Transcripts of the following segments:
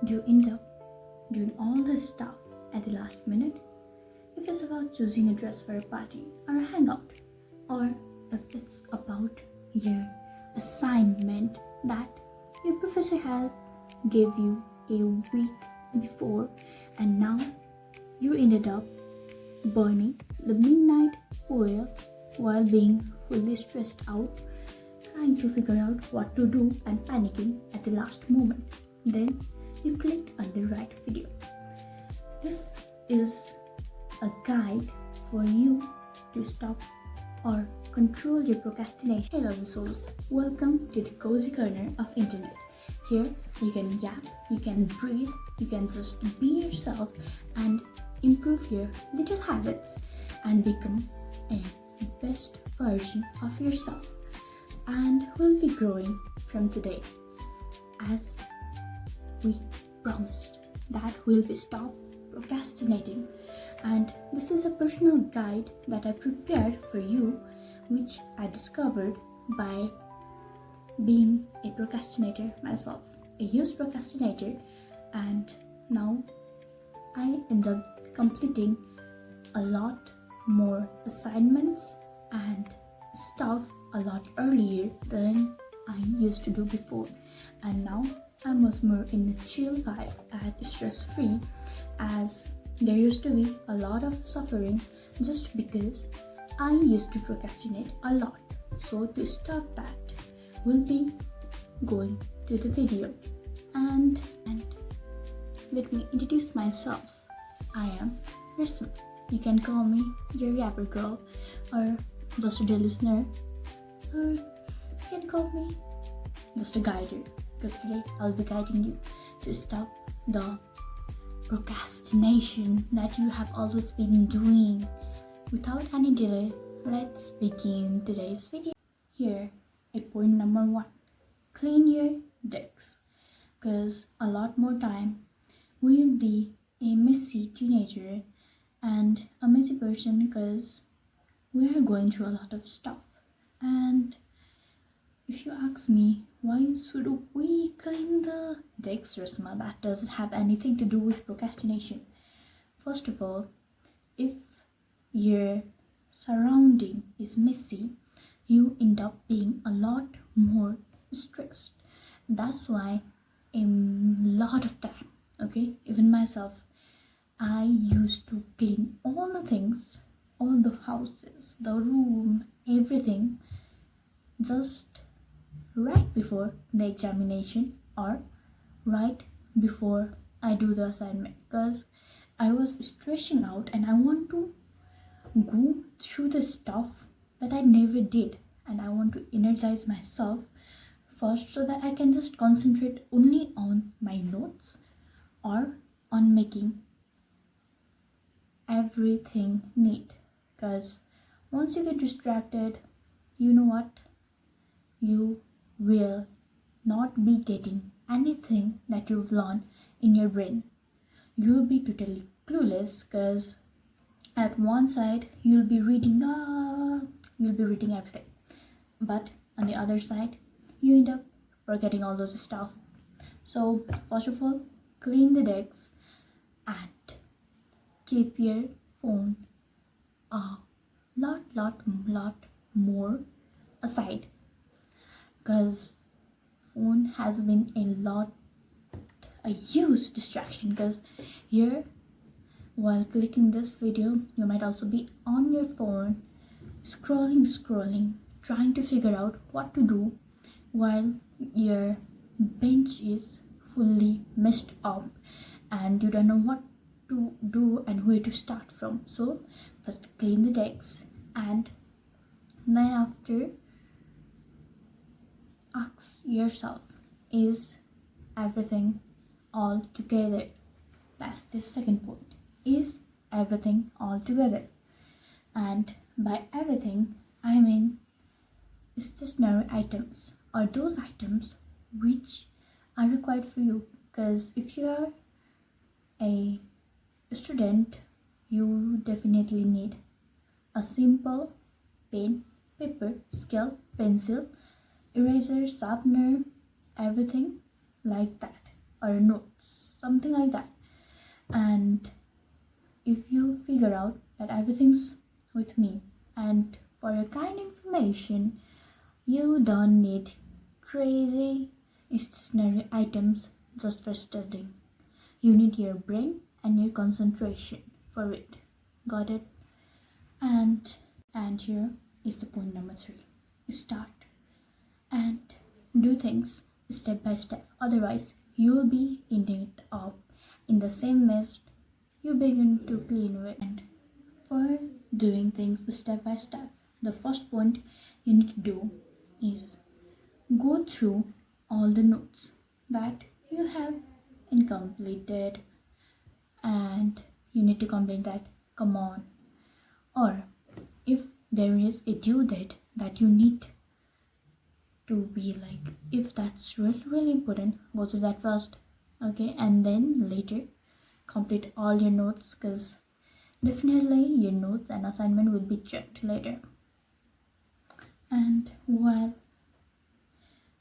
do you end up doing all this stuff at the last minute? If it's about choosing a dress for a party or a hangout, or if it's about your assignment that your professor has gave you a week before, and now you ended up burning the midnight oil while being fully stressed out, trying to figure out what to do and panicking at the last moment. Then you clicked on the right video. This is a guide for you to stop or control your procrastination. Hello souls, welcome to the cozy corner of internet. Here you can yap, you can breathe, you can just be yourself and improve your little habits and become a best version of yourself. And we'll be growing from today, as we promised that we'll be stop procrastinating. And this is a personal guide that I prepared for you, which I discovered by being a procrastinator myself, a huge procrastinator, and now I end up completing a lot more assignments and stuff a lot earlier than I used to do before. And now I'm much more in a chill vibe and stress-free, as there used to be a lot of suffering just because I used to procrastinate a lot. So to stop that, we'll be going to the video. And let me introduce myself. I am Risma. You can call me your rapper girl, or just a dear listener, or you can call me just a guider, because today I'll be guiding you to stop the procrastination that you have always been doing. Without any delay, let's begin today's video. Here, at point number 1, clean your decks, because a lot more time will be a messy teenager and a messy person, because we are going through a lot of stuff. And if you ask me, why should we clean the decks, Rasma? That doesn't have anything to do with procrastination. First of all, if your surrounding is messy, you end up being a lot more stressed. That's why a lot of time, even myself, I used to clean all the things, all the houses, the room, everything, just right before the examination or right before I do the assignment, because I was stressing out and I want to go through the stuff that I never did, and I want to energize myself first so that I can just concentrate only on my notes or on making everything neat. Because once you get distracted, you know what? You will not be getting anything that you've learned in your brain. You will be totally clueless, because at one side you'll be reading everything, but on the other side you end up forgetting all those stuff. So first of all, clean the decks and keep your phone a lot more aside, because phone has been a huge distraction. Because here, while clicking this video, you might also be on your phone scrolling, trying to figure out what to do while your bench is fully messed up and you don't know what to do and where to start from. So first clean the decks, and then after ask yourself, is everything all together? That's the second point. Is everything all together? And by everything, I mean it's just narrow items, or those items which are required for you. Because if you are a student, you definitely need a simple pen, paper, scale, pencil, eraser, sharpener, everything like that, or notes. something like that. And if you figure out that everything's with me, and for your kind information, you don't need crazy stationary items just for studying. You need your brain and your concentration for it. Got it? And and here is the point number 3. Start and do things step by step. Otherwise, you'll be ending it up in the same mess you begin to clean with. And for doing things step by step, the first point you need to do is go through all the notes that you have incompleted, and you need to complete that. Come on. Or if there is a due date that you need to be like, if that's really important, go through that first, okay, and then later complete all your notes, because definitely your notes and assignment will be checked later. And while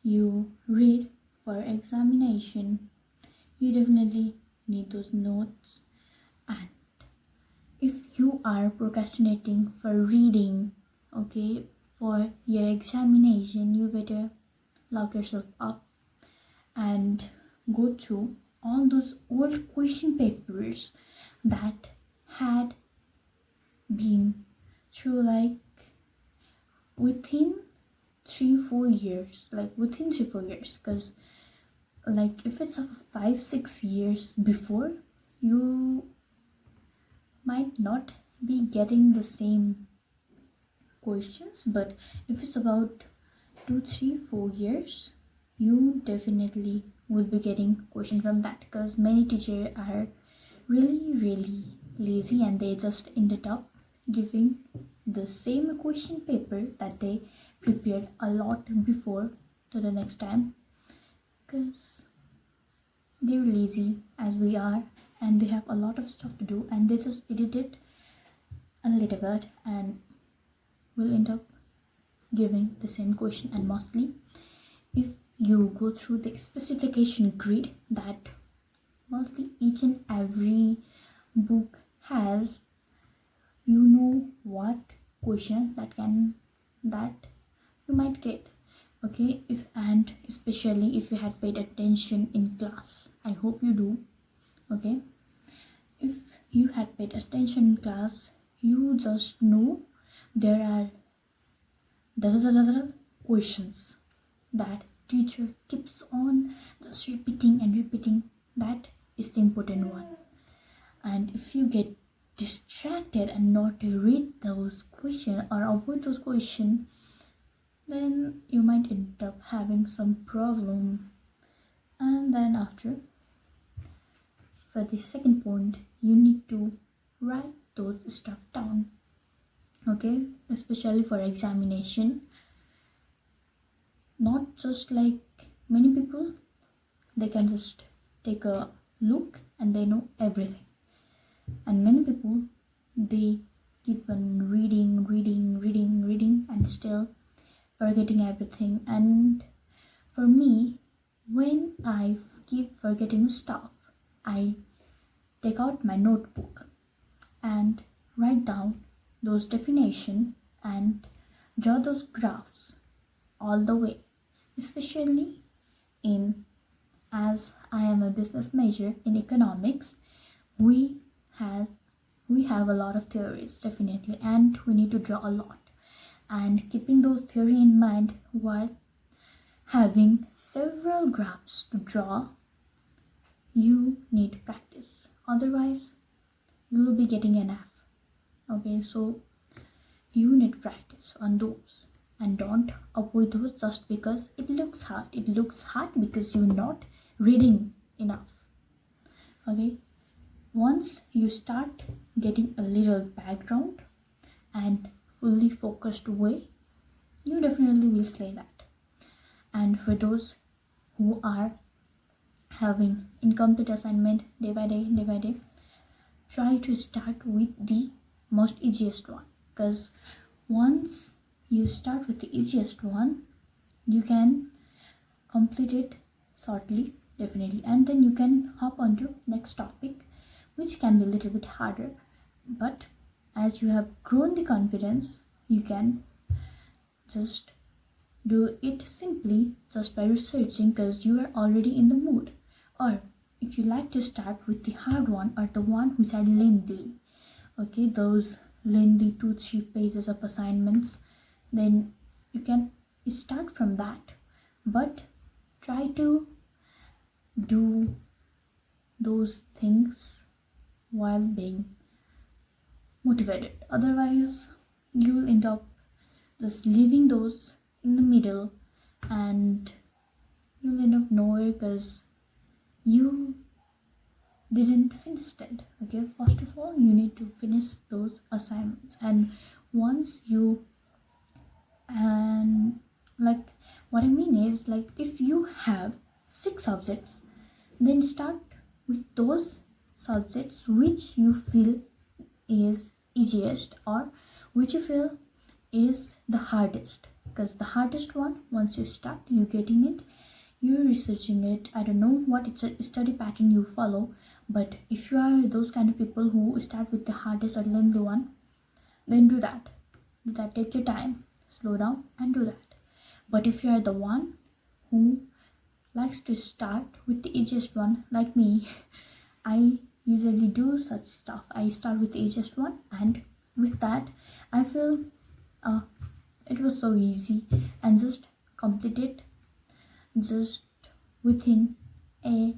you read for examination, you definitely need those notes. And if you are procrastinating for reading, okay, for your examination, you better lock yourself up and go through all those old question papers that had been through like within 3-4 years, because like if it's 5-6 years before, you might not be getting the same questions, but if it's about 2-3-4 years, you definitely will be getting questions from that, because many teachers are really lazy and they just ended up giving the same question paper that they prepared a lot before to the next time, because they're lazy as we are and they have a lot of stuff to do, and they just edit it a little bit and will end up giving the same question. And mostly if you go through the specification grid that mostly each and every book has, you know what question that you might get, okay. If and especially if you had paid attention in class, I hope you do, okay. If you had paid attention in class, you just know there are questions that teacher keeps on just repeating and repeating. That is the important one. And if you get distracted and not read those questions or avoid those questions, then you might end up having some problem. And then after, for the second point, you need to write those stuff down, okay, especially for examination. Not just like many people, they can just take a look and they know everything, and many people, they keep on reading and still forgetting everything. And for me, when I keep forgetting stuff, I take out my notebook and write down those definition and draw those graphs all the way, especially in, as I am a business major in economics, we have a lot of theories definitely, and we need to draw a lot. And keeping those theory in mind while having several graphs to draw, you need practice, otherwise you will be getting an F, okay. So you need practice on those, and don't avoid those just because it looks hard. It looks hard because you're not reading enough, okay. Once you start getting a little background and fully focused way, you definitely will slay that. And for those who are having incomplete assignment day by day, try to start with the most easiest one, because once you start with the easiest one, you can complete it shortly, definitely. And then you can hop on to next topic, which can be a little bit harder, but as you have grown the confidence, you can just do it simply just by researching because you are already in the mood. Or if you like to start with the hard one or the one which are lengthy, okay, those lengthy 2-3 pages of assignments, then you can start from that. But try to do those things while being motivated. Otherwise, you'll end up just leaving those in the middle and you'll end up nowhere because you didn't finish it. Okay, first of all, you need to finish those assignments, and once you and like what I mean is, like, if you have 6 subjects, then start with those subjects which you feel is easiest or which you feel is the hardest, because the hardest one, once you start you getting it, you're researching it. I don't know what it's a study pattern you follow, but if you are those kind of people who start with the hardest or lengthy one, then do that, take your time, slow down and do that. But if you are the one who likes to start with the easiest one, like me, I usually do such stuff. I start with the easiest one, and with that I feel it was so easy and just complete it just within a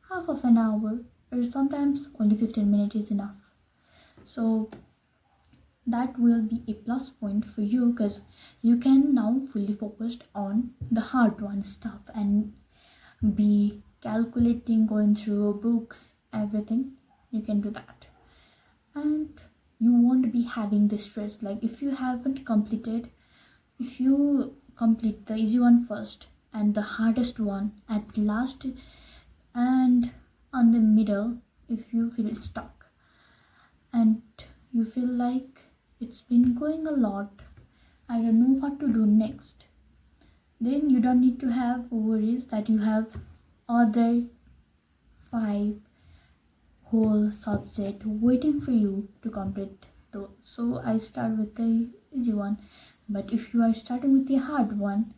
half of an hour, or sometimes only 15 minutes is enough. So that will be a plus point for you because you can now fully focused on the hard one stuff and be calculating, going through books, everything. You can do that, and you won't be having the stress. Like if you haven't completed, if you complete the easy one first and the hardest one at last, and on the middle, if you feel stuck and you feel like it's been going a lot, I don't know what to do next, then you don't need to have worries that you have other 5 whole subject waiting for you to complete those. So I start with the easy one. But if you are starting with the hard one,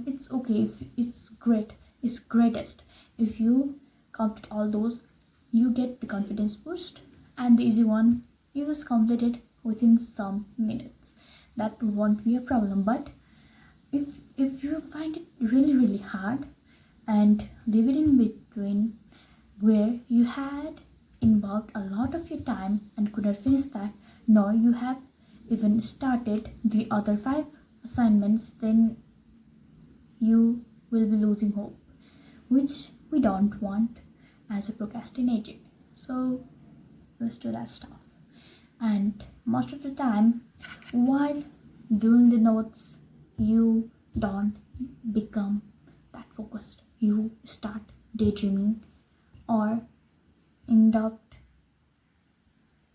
it's okay. If it's great, it's greatest. If you complete all those, you get the confidence boost, and the easy one you just complete it within some minutes. That won't be a problem. But if you find it really hard and leave it in between where you had involved a lot of your time and could not finish that, nor you have even started the other 5 assignments, then you will be losing hope, which we don't want as a procrastinator. So let's do that stuff. And most of the time while doing the notes, you don't become that focused. You start daydreaming or end up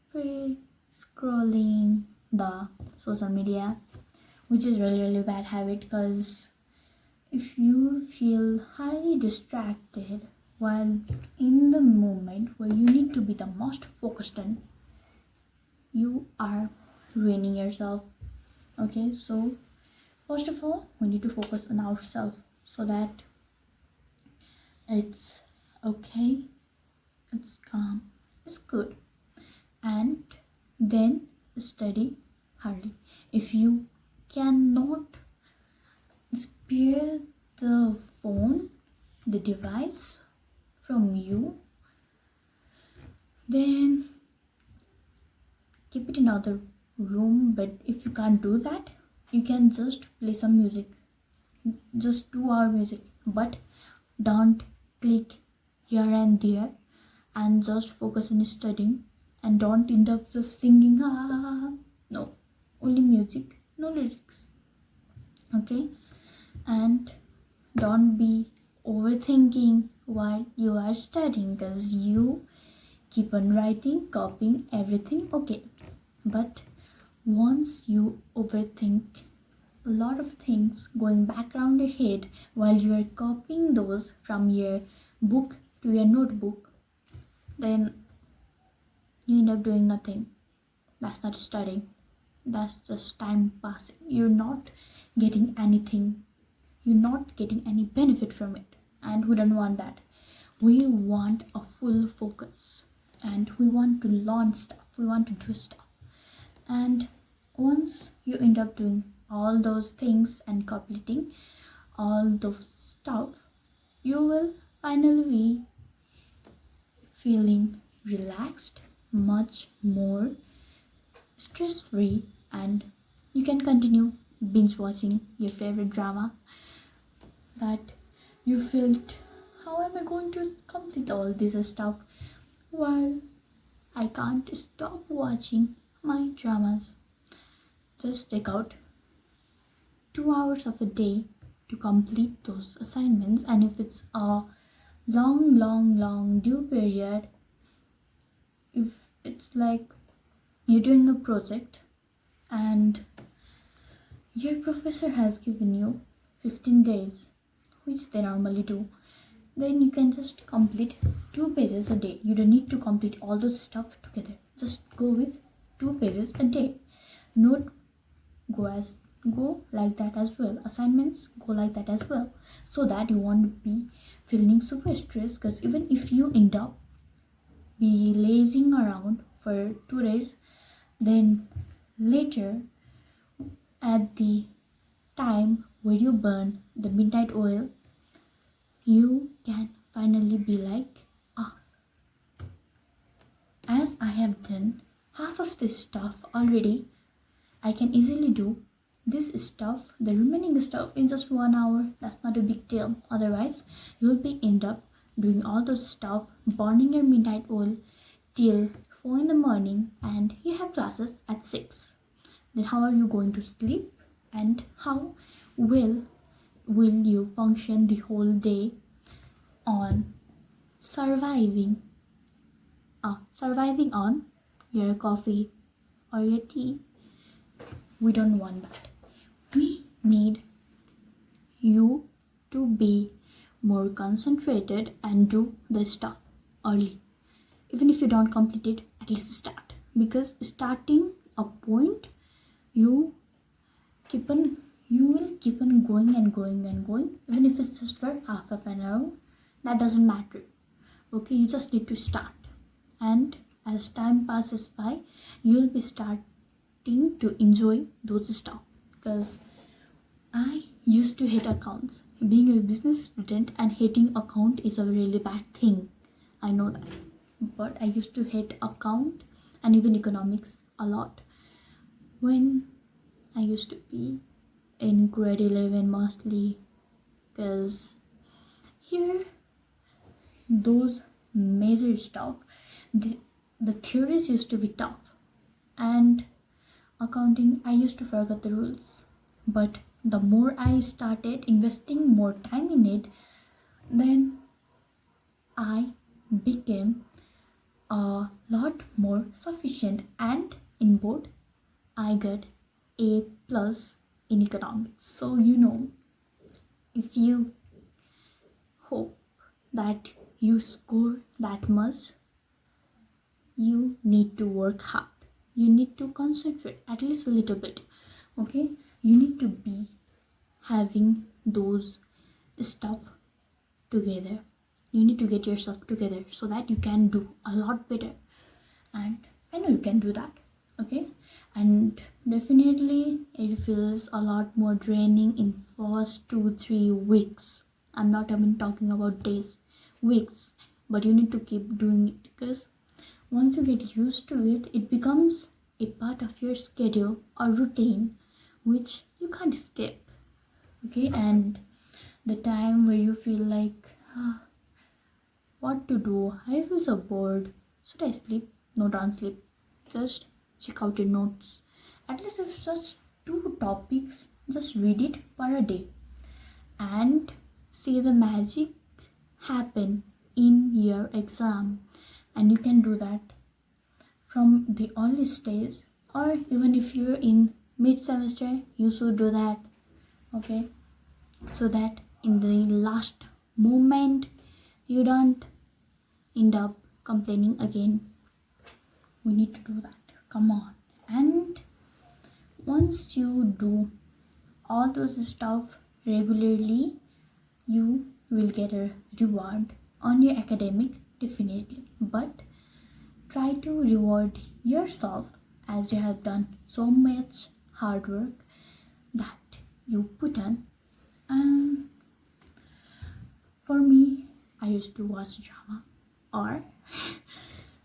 free scrolling the social media, which is really bad habit, because if you feel highly distracted while in the moment where you need to be the most focused on, you are ruining yourself. Okay, so first of all, we need to focus on ourselves so that it's okay, it's calm, it's good, and then study hardly. If you cannot spare the phone, the device from you, then keep it in another room. But if you can't do that, you can just play some music, just 2-hour music, but don't click here and there, and just focus on studying, and don't end up just singing. No, only music, no lyrics. Okay, and don't be overthinking while you are studying, because you keep on writing, copying everything, okay, but once you overthink a lot of things going back around your head while you are copying those from your book to your notebook, then you end up doing nothing. That's not studying. That's just time passing. You're not getting anything. You're not getting any benefit from it. And we don't want that. We want a full focus. And we want to learn stuff. We want to do stuff. And once you end up doing all those things and completing all those stuff, you will finally be feeling relaxed, much more stress free, and you can continue binge watching your favorite drama that you felt, how am I going to complete all this stuff while I can't stop watching my dramas. Just take out 2 hours of a day to complete those assignments, and if it's a long due period, if it's like you're doing a project and your professor has given you 15 days, which they normally do, then you can just complete 2 pages a day. You don't need to complete all those stuff together. Just go with 2 pages a day. Note go like that as well. Assignments go like that as well, so that you won't be feeling super stressed. Because even if you end up be lazing around for 2 days, then later at the time where you burn the midnight oil, you can finally be like, as I have done half of this stuff already, I can easily do this stuff, the remaining stuff, in just 1 hour. That's not a big deal. Otherwise, you'll be end up doing all those stuff, burning your midnight oil till 4 in the morning, and you have classes at 6. Then how are you going to sleep, and how will you function the whole day on surviving on your coffee or your tea? We don't want that. We need you to be more concentrated and do the stuff early. Even if you don't complete it, at least start. Because starting a point, you will keep on going and going and going. Even if it's just for half of an hour, that doesn't matter. Okay, you just need to start. And as time passes by, you'll be starting to enjoy those stuff. Because I used to hate accounts. Being a business student and hating account is a really bad thing. I know that. But I used to hate account and even economics a lot when I used to be in grade 11 mostly. Because here, those major stuff, the theories used to be tough, and accounting, I used to forget the rules. But the more I started investing more time in it, then I became a lot more sufficient, and in board I got A plus in economics. So if you hope that you score that much, you need to work hard. You need to concentrate at least a little bit. Okay, you need to be having those stuff together. You need to get yourself together so that you can do a lot better, and I know you can do that. Okay, and definitely it feels a lot more draining in first 2-3 weeks. I'm not even talking about days, weeks. But you need to keep doing it, because once you get used to it, it becomes a part of your schedule or routine which you can't escape. Okay, and the time where you feel like, what to do, I feel so bored, should I sleep? No, don't sleep. Just check out your notes. At least if just 2 topics, just read it per day and see the magic happen in your exam. And you can do that from the early stage, or even if you're in mid-semester, you should do that. Okay, so that in the last moment you don't end up complaining again. We need to do that. Come on. And once you do all those stuff regularly, you will get a reward on your academic, definitely. But try to reward yourself as you have done so much hard work that you put on. And for me, I used to watch drama or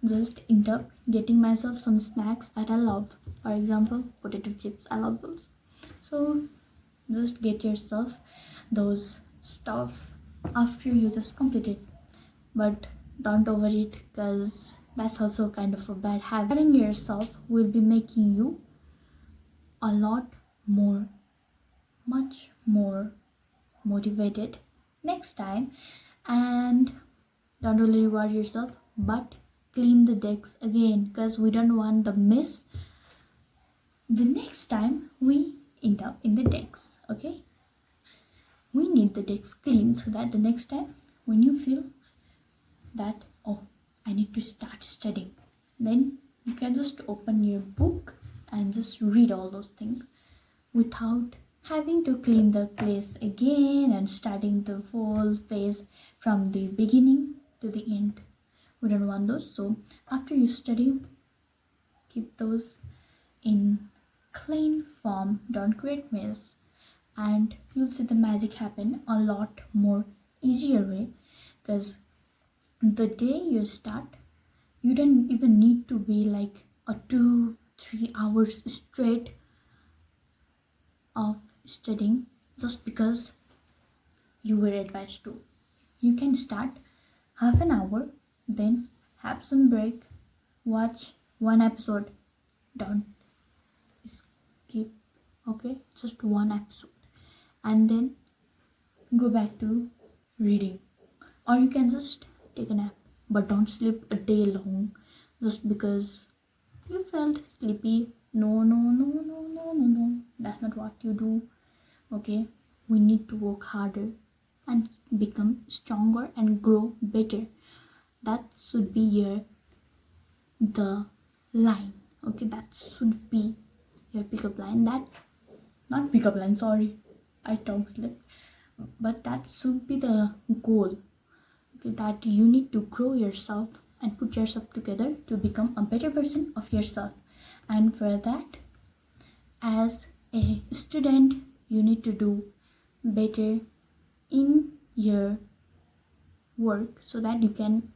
just end up getting myself some snacks that I love. For example, potato chips, I love those. So just get yourself those stuff after you just complete it. But don't overeat, because that's also kind of a bad habit. Rewarding yourself will be making you a lot more, much more motivated next time. And don't only reward yourself, but clean the decks again, because we don't want the mess the next time we end up in the decks. Okay, we need the decks clean so that the next time when you feel that, oh, I need to start studying, then you can just open your book and just read all those things without having to clean the place again and starting the whole phase from the beginning to the end. We don't want those. So after you study, keep those in clean form, don't create mess, and you'll see the magic happen a lot more easier way. Because the day you start, you don't even need to be like a 2-3 hours straight of studying just because you were advised to. You can start half an hour, then have some break, watch one episode, don't skip, okay, just one episode, and then go back to reading. Or you can just take a nap, but don't sleep a day long just because you felt sleepy. No, no, no, no, no, no, no. That's not what you do. Okay, we need to work harder and become stronger and grow better. That should be the line. Okay, that should be your pickup line. That, not pickup line, sorry, I tongue slipped. But that should be the goal. Okay, that you need to grow yourself and put yourself together to become a better version of yourself. And for that, as a student, you need to do better in your work so that you can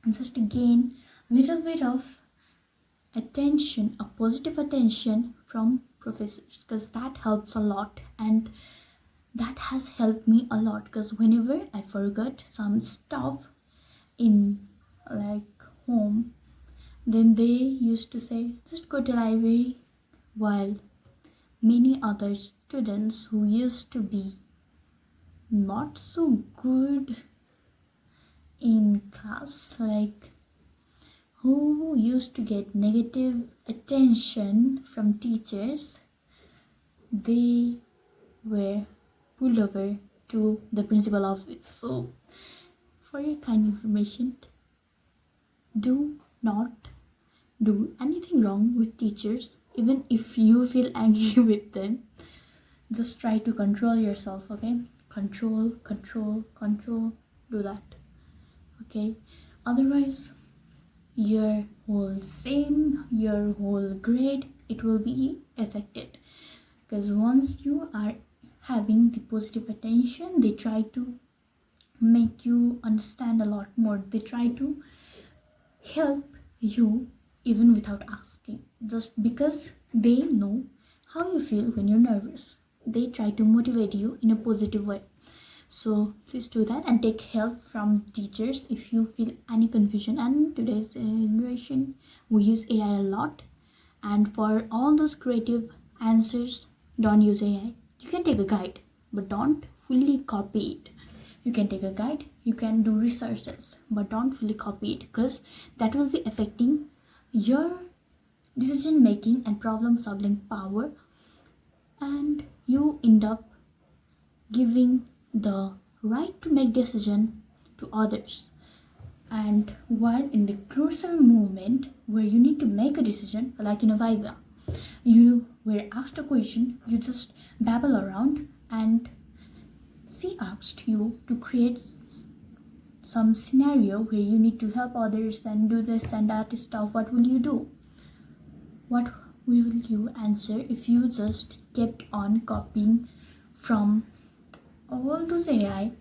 just gain little bit of attention, a positive attention from professors, because that helps a lot. And that has helped me a lot, because whenever I forgot some stuff in like home, then they used to say just go to library, while many other students who used to be not so good in class, like who used to get negative attention from teachers, they were pulled over to the principal office. So for your kind information, do not do anything wrong with teachers. Even if you feel angry with them, just try to control yourself. Okay, control, do that. Okay, otherwise your whole grade, it will be affected. Because once you are having the positive attention, they try to make you understand a lot more. They try to help you even without asking, just because they know how you feel when you're nervous. They try to motivate you in a positive way. So please do that and take help from teachers if you feel any confusion. And today's generation, we use AI a lot, and for all those creative answers, don't use AI. You can take a guide, but don't fully copy it. You can take a guide, you can do researches, but don't fully copy it, because that will be affecting your decision making and problem solving power, and you end up giving the right to make decision to others. And while in the crucial moment where you need to make a decision, like in a viva, you were asked a question, you just babble around, and she asked you to create some scenario where you need to help others and do this and that stuff. What will you do? What will you answer if you just kept on copying from all those AI,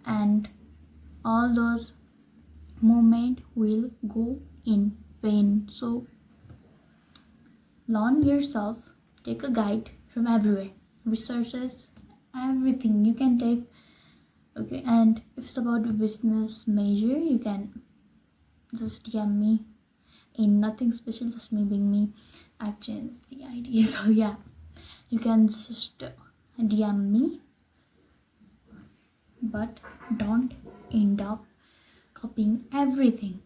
and all those movement will go in vain? So learn yourself, take a guide from everywhere, resources, everything you can take. Okay, and if it's about a business major, you can just DM me in nothing special, just me being me. I've changed the idea. So yeah, you can just DM me, but don't end up copying everything,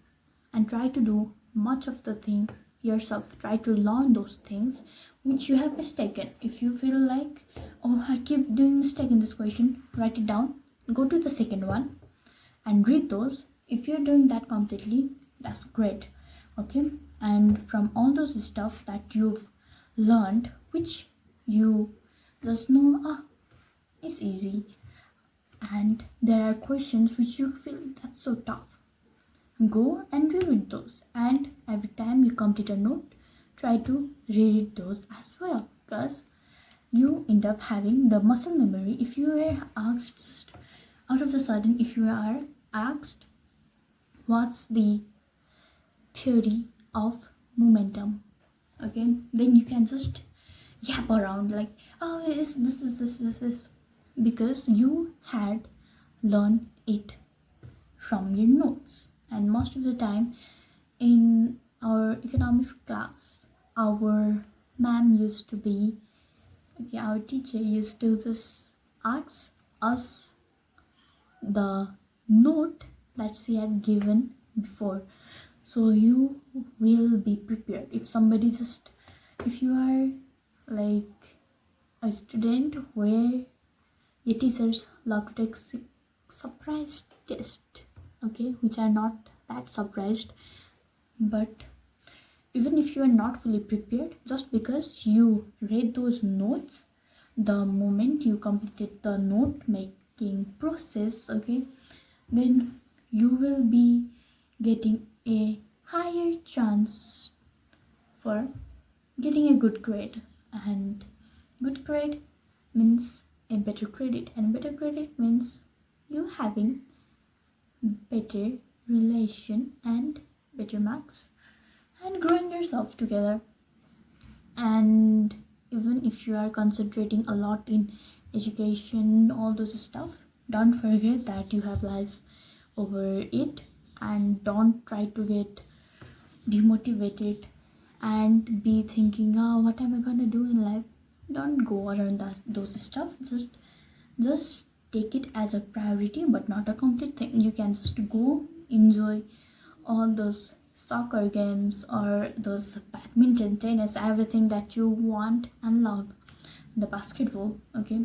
and try to do much of the thing yourself. Try to learn those things which you have mistaken. If you feel like, oh, I keep doing mistake in this question, write it down, go to the second one and read those. If you're doing that completely, that's great. Okay, and from all those stuff that you've learned, which you just know, it's easy, and there are questions which you feel that's so tough, go and reread those. And every time you complete a note, try to reread those as well, because you end up having the muscle memory. If you were asked just out of the sudden, if you are asked what's the theory of momentum, okay, then you can just yap around like, oh, this, because you had learned it from your notes. And most of the time in our economics class, our ma'am used to be, okay, our teacher used to just ask us the note that she had given before, so you will be prepared. If you are like a student where your teachers love to take surprise test, okay, which are not that surprised, but even if you are not fully prepared, just because you read those notes, the moment you completed the note making process, okay, then you will be getting a higher chance for getting a good grade. And good grade means a better credit, and better credit means you having better relation and better marks and growing yourself together. And even if you are concentrating a lot in education, all those stuff, don't forget that you have life over it, and don't try to get demotivated and be thinking, oh, what am I gonna do in life? Don't go around those stuff. Just take it as a priority, but not a complete thing. You can just go enjoy all those soccer games or those badminton, tennis, everything that you want and love, the basketball, okay.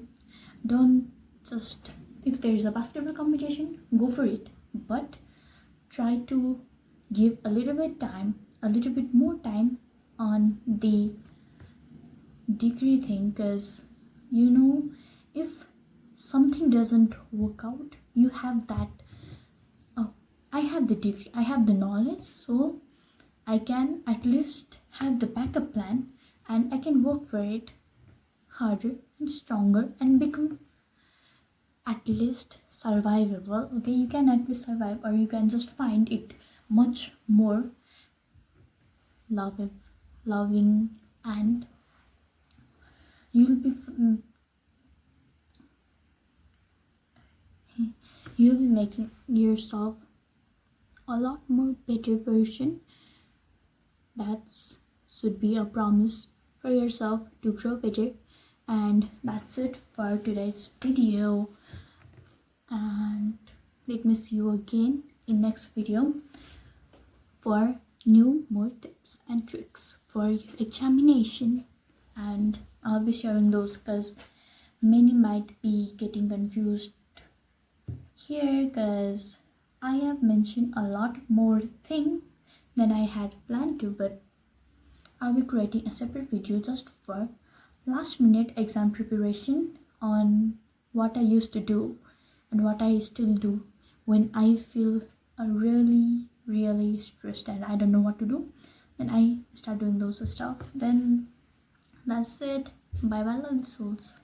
Don't just, if there is a basketball competition, go for it, but try to give a little bit more time on the degree thing, because you know, if something doesn't work out, you have that, oh, I have the degree, I have the knowledge, so I can at least have the backup plan, and I can work for it harder and stronger and become at least survivable. Okay, you can at least survive, or you can just find it much more loving, and you'll be making yourself a lot more better version. That should be a promise for yourself to grow better. And that's it for today's video, and let me see you again in next video for more tips and tricks for your examination. And I'll be sharing those because many might be getting confused here, because I have mentioned a lot more thing than I had planned to, but I'll be creating a separate video just for last minute exam preparation on what I used to do and what I still do when I feel really stressed and I don't know what to do. Then I start doing those stuff. Then that's it. Bye bye, little souls.